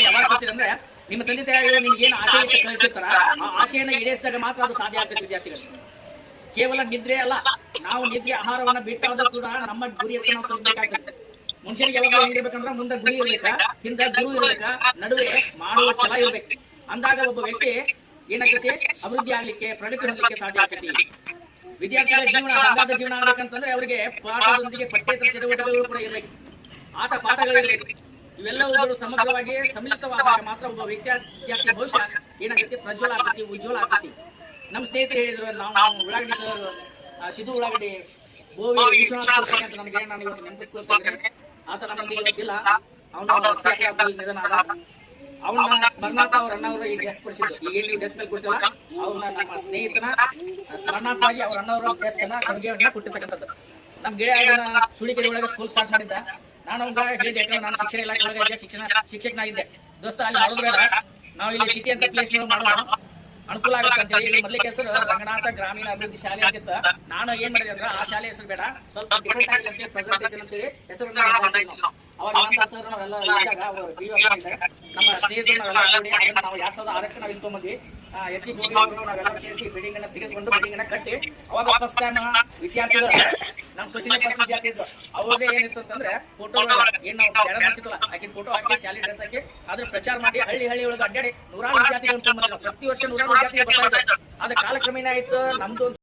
ಯಾವಾಗ ಬರ್ತೀರಂದ್ರೆ ನಿಮ್ಮ ತಂದೆ ತಾಯಿಗಳು ನಿಮ್ಗೆ ಏನು ಆಶಯ ಕಳಿಸಿರ್ತಾರ ಆ ಆಶಯನ ಈಡೇರಿಸಿದಾಗ ಮಾತ್ರ ಅದು ಸಾಧ್ಯ ಆಗ್ತದೆ ವಿದ್ಯಾರ್ಥಿಗಳು. ಕೇವಲ ನಿದ್ರೆ ಅಲ್ಲ, ನಾವು ನಿದ್ರೆ ಆಹಾರವನ್ನ ಬಿಟ್ಟಾದ್ರೂ ಕೂಡ ನಮ್ಮ ಗುರಿಯತ್ತ ನಾವು ತಲುಪಬೇಕಾಗ್ತದೆ. ಮನುಷ್ಯನಿಗೆ ಯಾವಾಗ ಹೆಂಗಿರ್ಬೇಕಂದ್ರೆ ಮುಂದೆ ಗುರಿ ಇರ್ಬೇಕಾ, ಹಿಂದೆ ಗುರು ಇರ್ಬೇಕಾ, ನಡುವೆ ಮಾಡುವ ಛಲ ಇರ್ಬೇಕು. ಅಂದಾಗ ಒಬ್ಬ ವ್ಯಕ್ತಿ ಏನಾಗ್ತೈತಿ, ಅಭಿವೃದ್ಧಿ ಆಗ್ಲಿಕ್ಕೆ, ಪ್ರಗತಿ ಹೊಂದಲಿಕ್ಕೆ ಸಾಧ್ಯ ಆಗ್ತೈತಿ. ವಿದ್ಯಾರ್ಥಿಗಳ ಜೀವನ ಬಂಗಾದ ಜೀವನ ಆಗ್ಬೇಕಂತಂದ್ರೆ ಅವರಿಗೆ ಪಾಠದೊಂದಿಗೆ ಪಠ್ಯೇತರ ಚಟುವಟಿಕೆಗಳು ಕೂಡ ಇರಬೇಕು, ಆಟ ಪಾಠಗಳು ಇರಬೇಕು. ಇವೆಲ್ಲವುಗಳು ಸಮಗ್ರವಾಗಿ ಸಮ್ಮಿಳಿತವಾದಾಗ ಮಾತ್ರ ಒಬ್ಬ ವಿದ್ಯಾರ್ಥಿ ಭವಿಷ್ಯ ಏನಾಗ್ತೈತಿ, ಪ್ರಜ್ವಲ ಆಗ್ತೈತಿ, ಉಜ್ವಲ ಆಗ್ತೈತಿ. ನಮ್ಮ ಸ್ನೇಹಿತರು ಹೇಳಿದ್ರು, ನಾವು ಉಳ್ಳಾಗಡ್ಡಿ ಸರ್, ಸಿದ್ದು ಉಳ್ಳಾಗಡ್ಡಿ, ಗೋವಿ ವಿಶ್ವನಾಥ ಅಂತ ನಮಗೆ ನಾನು ಇವತ್ತು ನೆನಪಿಸ್ಕೊಳ್ತಾ ಇದ್ದೇನೆ. ಆತ ನಮಗೆ ಗೊತ್ತಿಲ್ಲ, ಅವನ ನಿಧನ ಆದ. ಅವನ್ನ ಸ್ಮರಣಾರ್ಥ ಅವ್ರ ಅಣ್ಣವರು ಈಗ ಡ್ರೆಸ್ ಕೊಡಿಸಿದ್ರು. ಈಗ ನೀವು ಡ್ರೆಸ್ ಮೇಲೆ ಕೊಡ್ತಿಲ್ಲ, ಅವ್ರನ್ನ ನಮ್ಮ ಸ್ನೇಹಿತನ ಸ್ಮರಣಾರ್ಥವಾಗಿ ಅವ್ರ ಅಣ್ಣವರು ಡ್ರೆಸ್ನ ಕೊಡುಗೆಯನ್ನ ಕೊಟ್ಟಿರ್ತಕ್ಕಂಥದ್ದು. ನಮ್ಮ ಗೆಳೆಯ ಸುಳಿಕೆರೆ ಒಳಗೆ ಸ್ಕೂಲ್ ಸ್ಟಾರ್ಟ್ ಮಾಡಿದ್ದ. ನಾನು ಅವ್ಗ ಹೇಳಿದೆ, ಯಾಕಂದ್ರೆ ನಾನು ಶಿಕ್ಷಣ ಇಲಾಖೆ ಒಳಗೆ ಶಿಕ್ಷಕನಾಗಿದ್ದೆ. ದೋಸ್ತ ಅಲ್ಲಿ ಮಾಡೋದ್ಬೇಡ, ನಾವು ಇಲ್ಲಿ ಸಿಟಿ ಅಂತ ಪ್ಲೇಸ್ ಮಾಡೋಣ, ಅನುಕೂಲ ಆಗುತ್ತೆ ಅಂತ ಹೇಳಿ ಮೊದಲೇ ಹೆಸರು ರಂಗನಾಥ ಗ್ರಾಮೀಣ ಅಭಿವೃದ್ಧಿ ಶಾಲೆ ಅಂತಿತ್ತ. ನಾನು ಏನ್ ಮಾಡಿದೆ ಅಂದ್ರೆ ಆ ಶಾಲೆ ಹೆಸರು ಬೇಡ, ಸ್ವಲ್ಪ ಡಿಫ್ರೆಂಟ್ ಆಗಿ ಅಂತ ಪ್ರೆಸೆಂಟೇಷನ್ ಅಂತೇಳಿ ಹೆಸರನ್ನ ಅವಾಗ ಸರ್ ನಾವೆಲ್ಲ ಇದ್ದಾಗ ಅವರು ನಮ್ಮ ಸ್ನೇಹಿತರು ನಾವು 2006ಕ್ಕೆ ನಾವು ಇಲ್ಲಿ ಬಂದ್ವಿ. ನಾವೆಲ್ಲ ಸೇರಿಸಿ ಬಿಲ್ಡಿಂಗ್ ಅನ್ನ ತೆಗೆದುಕೊಂಡು ಬಿಲ್ಡಿಂಗ್ ಅನ್ನ ಕಟ್ಟಿ ಅವಾಗ ಫಸ್ಟ್ ಟೈಮ್ ವಿದ್ಯಾರ್ಥಿಗಳು ನಮ್ಮ ಸೋಷಿಯಲ್ ವಿದ್ಯಾರ್ಥಿ ಇದ್ರು. ಅವ್ರದೇ ಏನಿತ್ತು ಅಂತಂದ್ರೆ ಫೋಟೋ ಏನ್ ನಾವು ಕೆಳ ಮುಚ್ಚಿಲ್ಲ, ಆಕಿನ ಫೋಟೋ ಹಾಕಿ ಶಾಲೆ ಡ್ರೆಸ್ ಹಾಕಿ ಅದ್ರ ಪ್ರಚಾರ ಮಾಡಿ ಹಳ್ಳಿ ಒಳಗೆ ಅಡ್ಡಾಡಿ ನೂರಾರು ವಿದ್ಯಾರ್ಥಿಗಳು ಪ್ರತಿ ವರ್ಷ 100 ವಿದ್ಯಾರ್ಥಿಗಳು ಬರ್ತಾ ಇದ್ದಾರೆ. ಆದ್ರೆ ಕಾಲಕ್ರಮೇಣ ಆಯ್ತು, ನಮ್ದು